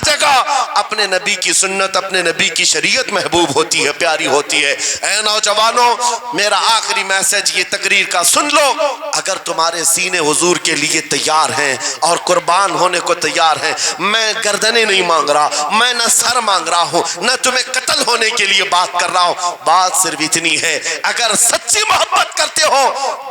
جگہ اپنے نبی کی سنت، اپنے نبی کی شریعت محبوب ہوتی ہے، پیاری ہوتی ہے۔ اے نوجوانوں، میرا آخری میسج یہ تقریر کا سن لو، اگر تمہارے سینے حضور کے لیے تیار ہیں اور قربان ہونے کو تیار ہیں، میں گردنیں نہیں مانگ رہا، میں نہ سر مانگ رہا ہوں، نہ تمہیں قتل ہونے کے لیے بات کر رہا ہوں، بات صرف اتنی ہے، اگر سچی محبت کرتے ہو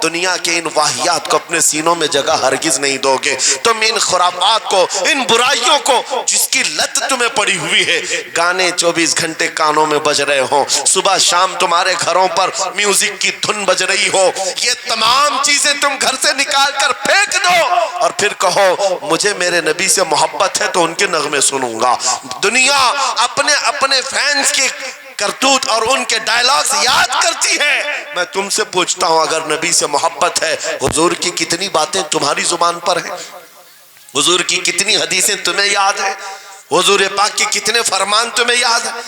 دنیا کے ان واہیات کو اپنے سینوں میں جگہ ہرگز نہیں دو گے۔ تم ان خرافات کو، ان برائیوں کو جس کی لت تمہیں پڑی ہوئی ہے، گانے 24 گھنٹے کانوں میں بج رہے ہوں، صبح شام تمہارے گھروں پر میوزک کی دھن بج رہی ہو، یہ تمام چیزیں تم گھر سے نکال کر پھینک دو اور پھر کہو مجھے میرے نبی سے محبت ہے تو ان کے نغمے سنوں گا۔ دنیا اپنے فینس کے کرتوت اور ان کے ڈائلاگز یاد کرتی ہے، میں تم سے پوچھتا ہوں اگر نبی سے محبت ہے، حضور کی کتنی باتیں تمہاری زبان پر ہیں؟ حضور کی کتنی حدیثیں تمہیں یاد ہیں؟ حضور پاک کے کتنے فرمان تمہیں یاد ہیں؟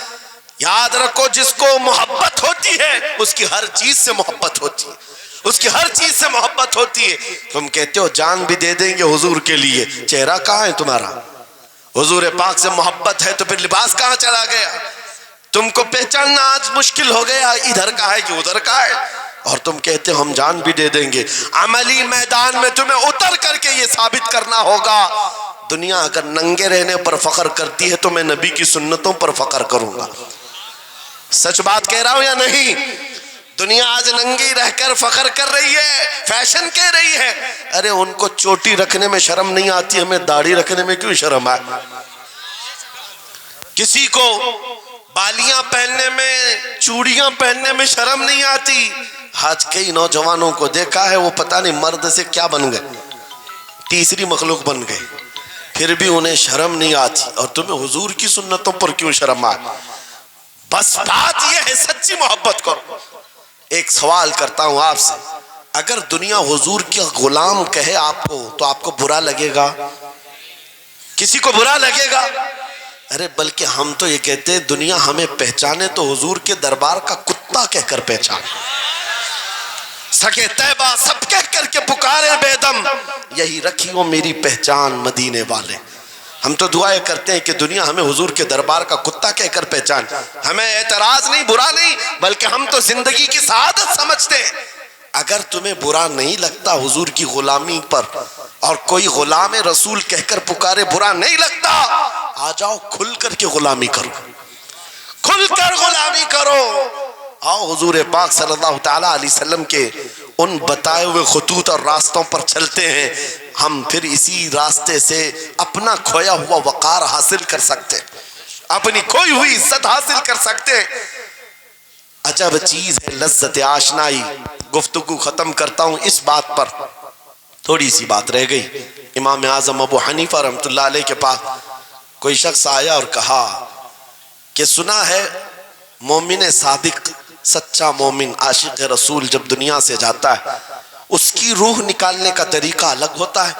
یاد رکھو جس کو محبت ہوتی ہے اس کی ہر چیز سے محبت ہوتی ہے، اس کی ہر چیز سے محبت ہوتی ہے۔ تم کہتے ہو جان بھی دے دیں گے حضور کے لیے، چہرہ کہاں ہے تمہارا؟ حضور پاک سے محبت ہے تو پھر لباس کہاں چلا گیا؟ تم کو پہچاننا آج مشکل ہو گیا ادھر کا ہے کہ ادھر کا ہے، اور تم کہتے ہو ہم جان بھی دے دیں گے۔ عملی میدان میں تمہیں اتر کر کے یہ ثابت کرنا ہوگا، دنیا اگر ننگے رہنے پر فخر کرتی ہے تو میں نبی کی سنتوں پر فخر کروں گا۔ سچ بات کہہ رہا ہوں یا نہیں؟ دنیا آج ننگی رہ کر فخر کر رہی ہے، فیشن کہہ رہی ہے، ارے ان کو چوٹی رکھنے میں شرم نہیں آتی، ہمیں داڑھی رکھنے میں کیوں شرم آئے؟ کسی کو بالیاں پہننے میں، چوڑیاں پہننے میں شرم نہیں آتی۔ آج کئی نوجوانوں کو دیکھا ہے وہ پتہ نہیں مرد سے کیا بن گئے، تیسری مخلوق بن گئے، پھر بھی انہیں شرم نہیں آتی، اور تمہیں حضور کی سنتوں پر کیوں شرم آئے؟ بس بات یہ ہے سچی محبت کرو۔ ایک سوال کرتا ہوں آپ سے، اگر دنیا حضور کے غلام کہے آپ کو تو آپ کو برا لگے گا؟ کسی کو برا لگے گا؟ ارے بلکہ ہم تو یہ کہتے ہیں دنیا ہمیں پہچانے تو حضور کے دربار کا کتا کہہ کر پہچانے، سکے طیبہ سب کہہ کر کے پکارے بے دم، یہی رکھی ہو میری پہچان مدینے والے۔ ہم تو دعائیں کرتے ہیں کہ دنیا ہمیں حضور کے دربار کا کتا کہہ کر پہچان، ہمیں اعتراض نہیں، برا نہیں، بلکہ ہم تو زندگی کی سعادت سمجھتے ہیں۔ اگر تمہیں برا نہیں لگتا حضور کی غلامی پر، اور کوئی غلام رسول کہہ کر پکارے برا نہیں لگتا، آ جاؤ کھل کر کے غلامی کرو، کھل کر غلامی کرو۔ آؤ حضور پاک صلی اللہ تعالیٰ علیہ وسلم کے ان بتائے ہوئے خطوط اور راستوں پر چلتے ہیں، ہم پھر اسی راستے سے اپنا کھویا ہوا وقار حاصل کر سکتے، اپنی کھوئی ہوئی عزت حاصل کر سکتے۔ عجب چیز ہے لذت آشنائی۔ گفتگو ختم کرتا ہوں اس بات پر، تھوڑی سی بات رہ گئی۔ امام اعظم ابو حنیفہ رحمۃ اللہ علیہ کے پاس کوئی شخص آیا اور کہا کہ سنا ہے مومن صادق، سچا مومن عاشق رسول جب دنیا سے جاتا ہے اس کی روح نکالنے کا طریقہ الگ ہوتا ہے،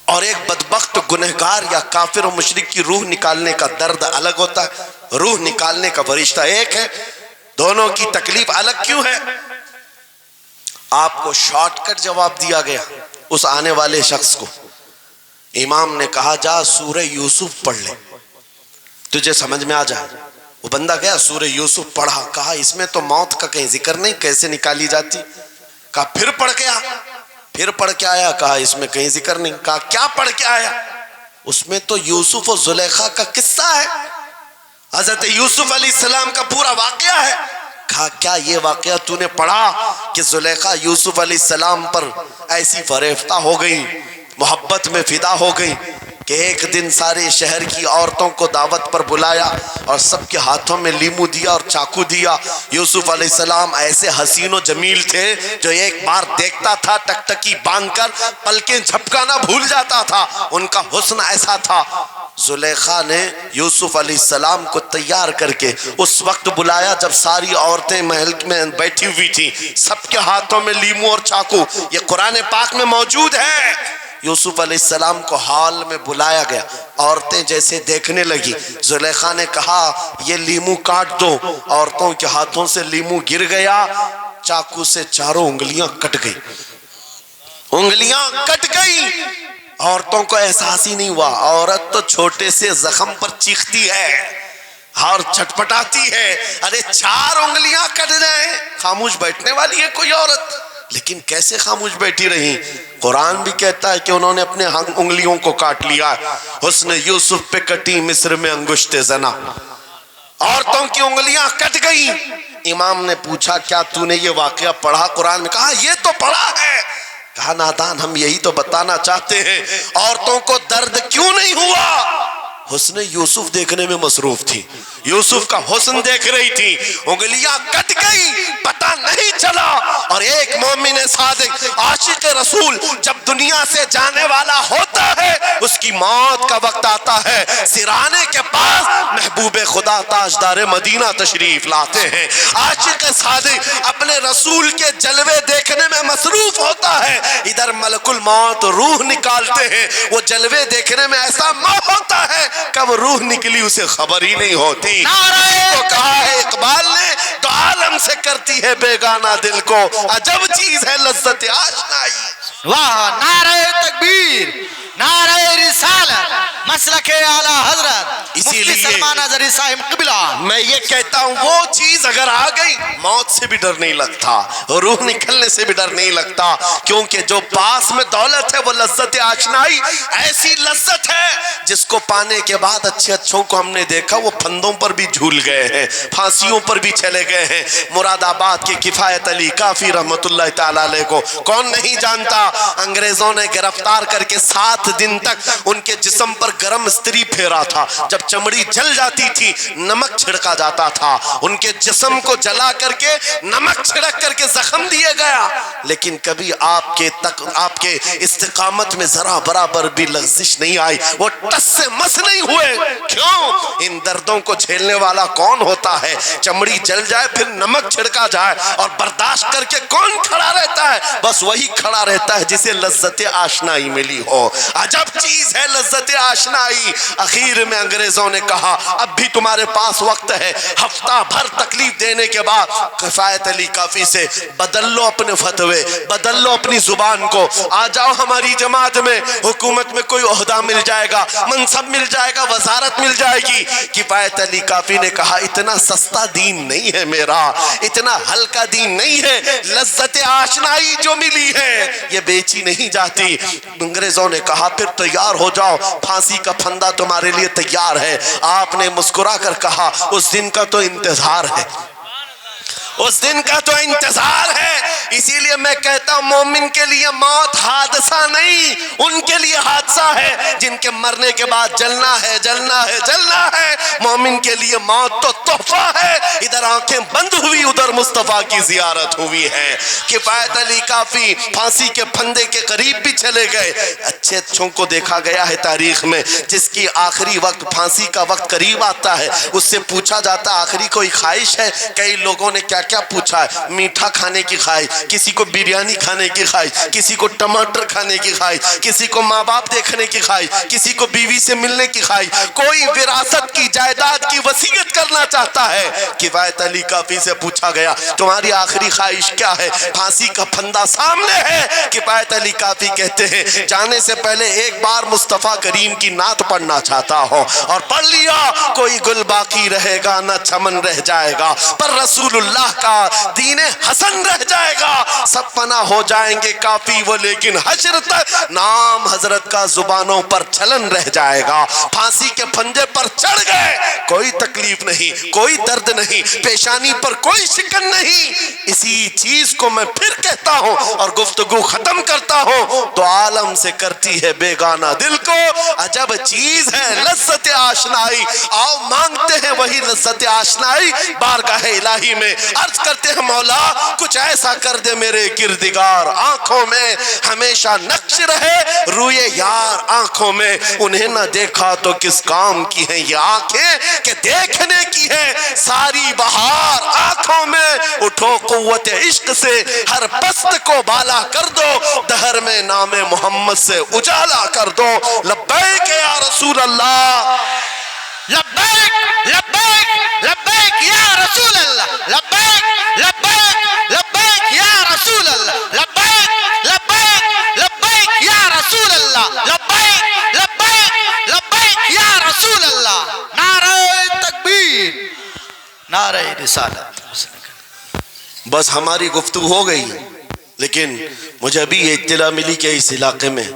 اور ایک بدبخت گنہگار یا کافر و مشرک کی روح نکالنے کا درد الگ ہوتا ہے۔ روح نکالنے کا فرشتہ ایک ہے، دونوں کی تکلیف الگ کیوں ہے؟ آپ کو شارٹ کٹ جواب دیا گیا اس آنے والے شخص کو۔ امام نے کہا جا سورہ یوسف پڑھ لے تجھے سمجھ میں آ جائے۔ وہ بندہ گیا سورہ یوسف پڑھا، کہا اس میں تو موت کا کہیں ذکر نہیں، کیسے نکالی جاتی؟ کہا پھر پڑھ کے آ، پھر پڑھ کے آیا، کہا اس میں کہیں ذکر نہیں۔ کہا کیا پڑھ کے آیا؟ اس میں تو یوسف و زلیخا کا قصہ ہے، حضرت یوسف علیہ السلام کا پورا واقعہ ہے۔ کہا کیا یہ واقعہ تو نے پڑھا کہ زلیخا یوسف علیہ السلام پر ایسی فریفتہ ہو گئی، محبت میں فدا ہو گئی کہ ایک دن سارے شہر کی عورتوں کو دعوت پر بلایا اور سب کے ہاتھوں میں لیمو دیا اور چاقو دیا۔ یوسف علیہ السلام ایسے حسین و جمیل تھے جو ایک بار دیکھتا تھا ٹکٹکی باندھ کر پلکیں جھپکانا بھول جاتا تھا، ان کا حسن ایسا تھا۔ زلیخا نے یوسف علیہ السلام کو تیار کر کے اس وقت بلایا جب ساری عورتیں محل میں بیٹھی ہوئی تھیں، سب کے ہاتھوں میں لیمو اور چاقو، یہ قرآن پاک میں موجود ہے۔ یوسف علیہ السلام کو ہال میں بلایا گیا، عورتیں جیسے دیکھنے لگی، زلیخا نے کہا یہ لیمو کاٹ دو، عورتوں کے ہاتھوں سے لیمو گر گیا، چاقو سے چاروں انگلیاں کٹ گئی، انگلیاں کٹ گئی۔ عورتوں کو احساس ہی نہیں ہوا. عورت تو چھوٹے سے زخم پر چیختی ہے اور چھٹپٹاتی ہے. ارے 4 انگلیاں کٹ جائیں خاموش بیٹھنے والی ہے کوئی عورت؟ لیکن کیسے خاموش بیٹھی رہی؟ قرآن بھی کہتا ہے کہ انہوں نے اپنے انگلیوں کو کاٹ لیا. حسن یوسف پہ کٹی مصر میں انگشت زنا. عورتوں کی انگلیاں کٹ گئی. امام نے پوچھا کیا تو نے یہ واقعہ پڑھا قرآن میں؟ کہا یہ تو پڑھا ہے. کہا نادان ہم یہی تو بتانا چاہتے ہیں. عورتوں کو درد کیوں نہیں ہوا؟ حسن یوسف دیکھنے میں مصروف تھی. یوسف کا حسن دیکھ رہی تھی. انگلیاں کٹ گئی پتہ نہیں چلا. اور ایک مومن صادق عاشق رسول جب دنیا سے جانے والا ہوتا ہے اس کی موت کا وقت آتا ہے. سرانے کے پاس محبوب خدا تاجدار مدینہ تشریف لاتے ہیں. عاشق صادق اپنے رسول کے جلوے دیکھنے میں مصروف ہوتا ہے. ادھر ملک الموت روح نکالتے ہیں. وہ جلوے دیکھنے میں ایسا موہ ہوتا ہے کب روح نکلی اسے خبر ہی نہیں ہوتی. تو کہا ہے اقبال نے تو عالم سے کرتی ہے بیگانہ دل کو عجب چیز ہے لذت آشنائی. واہ! نعرہ تکبیر، نعرہ رسالت، مسلک اعلیٰ حضرت مفتی سلمان اظہری صاحب قبلہ. میں یہ کہتا ہوں وہ چیز اگر آ گئی موت سے بھی ڈر نہیں لگتا, روح نکلنے سے بھی ڈر نہیں لگتا, کیونکہ جو پاس میں دولت ہے وہ لذت آشنائی. ایسی لذت ہے جس کو پانے کے بعد اچھے اچھوں کو ہم نے دیکھا وہ پھندوں پر بھی جھول گئے ہیں, پھانسیوں پر بھی چلے گئے ہیں. مراد آباد کے کفایت علی کافی رحمت اللہ تعالیٰ علیہ کو کون نہیں جانتا؟ انگریزوں نے گرفتار کر کے 7 دن تک ان کے جسم پر گرم استری پھیرا تھا. جب چمڑی جل جاتی تھی نمک چھڑکا جاتا تھا. ان کے جسم کو جلا کر کے نمک چھڑک کر کے زخم دیے گیا, لیکن کبھی آپ کے استقامت میں ذرا برابر بھی لغزش نہیں آئی. وہ ٹس سے مس نہیں ہوئے. کیوں؟ ان دردوں کو جھیلنے والا کون ہوتا ہے؟ چمڑی جل جائے پھر نمک چھڑکا جائے اور برداشت کر کے کون کھڑا رہتا ہے؟ بس وہی کھڑا رہتا ہے جسے لذت آشنائی ملی ہو. عجب چیز ہے لذت آشنائی. اخیر میں انگریزوں نے کہا اب بھی تمہارے پاس وقت ہے. ہفتہ بھر تکلیف دینے کے بعد کفایت علی کافی سے بدل لو اپنے فتوے, بدل لو اپنی زبان کو, آ جاؤ ہماری جماعت میں. حکومت میں کوئی عہدہ مل جائے گا, منصب مل جائے گا, وزارت مل جائے گی. کفایت علی کافی نے کہا اتنا سستا دین نہیں ہے میرا, اتنا ہلکا دین نہیں ہے. لذت آشنائی جو ملی ہے یہ بیچی نہیں جاتی. انگریزوں نے کہا پھر تیار ہو جاؤ, پھانسی کا پھندا تمہارے لیے تیار ہے. آپ نے مسکرا کر کہا اس دن کا تو انتظار ہے, اس دن کا تو انتظار ہے. اسی لیے میں کہتا ہوں مومن کے لیے موت حادثہ نہیں, ان کے لیے حادثہ ہے جن کے مرنے کے بعد جلنا ہے, جلنا ہے, جلنا ہے. مومن کے لیے موت تو تحفہ ہے. ادھر آنکھیں بند ہوئی, ادھر مصطفیٰ کی زیارت ہوئی ہے. کفایت علی کافی پھانسی کے پھندے کے قریب بھی چلے گئے. اچھے اچھوں کو دیکھا گیا ہے تاریخ میں جس کی آخری وقت پھانسی کا وقت قریب آتا ہے اس سے پوچھا جاتا آخری کوئی خواہش ہے؟ کئی لوگوں نے کیا کیا پوچھا ہے, میٹھا کھانے کی خواہش, کسی کو بریانی کھانے کی خواہش, کسی کو ٹماٹر کھانے کی خواہش, کسی کو ماں باپ دیکھنے کی خواہش, کسی کو بیوی سے ملنے کی خواہش, کوئی وراثت کی جائیداد کی وصیت کرنا چاہتا ہے. کفایت علی کافی سے پوچھا گیا تمہاری آخری خواہش کیا ہے؟ پھانسی کا پھندا سامنے ہے. کفایت علی کافی کہتے ہیں جانے سے پہلے ایک بار مصطفیٰ کریم کی نعت پڑھنا چاہتا ہوں, اور پڑھ لیا کوئی گل باقی رہے گا نہ چمن رہ جائے گا, پر رسول اللہ کا دین حسن رہ جائے گا. سب فنا ہو جائیں گے کافی وہ لیکن حشر تک نام حضرت کا زبانوں پر چلن رہ جائے گا. پھانسی کے پھندے پر چڑھ گئے, کوئی تکلیف نہیں, کوئی درد نہیں, پیشانی پر کوئی شکن نہیں. اسی چیز کو میں پھر کہتا ہوں اور گفتگو ختم کرتا ہوں, تو عالم سے کرتی ہے بیگانہ دل کو عجب چیز ہے لذت آشنائی. آؤ مانگتے ہیں وہی لذت آشنائی بارگاہ الہی میں, عرض کرتے ہیں مولا کچھ ایسا کر دے میرے کردگار, آنکھوں میں ہمیشہ نقش رہے روئے یار آنکھوں میں. انہیں نہ دیکھا تو کس کام کی ہیں یہ آنکھیں کہ دیکھنے کی ہے ساری بہار آنکھوں میں. اٹھو قوت عشق سے ہر پست کو بالا کر دو, دہر میں نام محمد سے اجالا کر دو. لبیک یا رسول اللہ, لبیک لبیک لبیک یا رسول اللہ, لبیک لبیک لبیک یا رسول اللہ, لبیک لبیک لبیک یا رسول اللہ, لبیک نعرہ رسالت. بس ہماری گفتگو ہو گئی، لیکن مجھے ابھی یہ اطلاع ملی کہ اس علاقے میں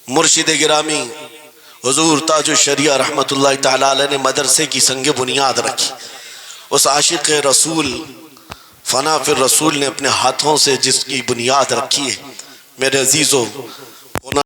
مرشد گرامی حضور تاج الشریعہ رحمت اللہ تعالی علیہ نے مدرسے کی سنگ بنیاد رکھی. اس عاشق رسول فنا فی الرسول نے اپنے ہاتھوں سے جس کی بنیاد رکھی ہے، میرے عزیزو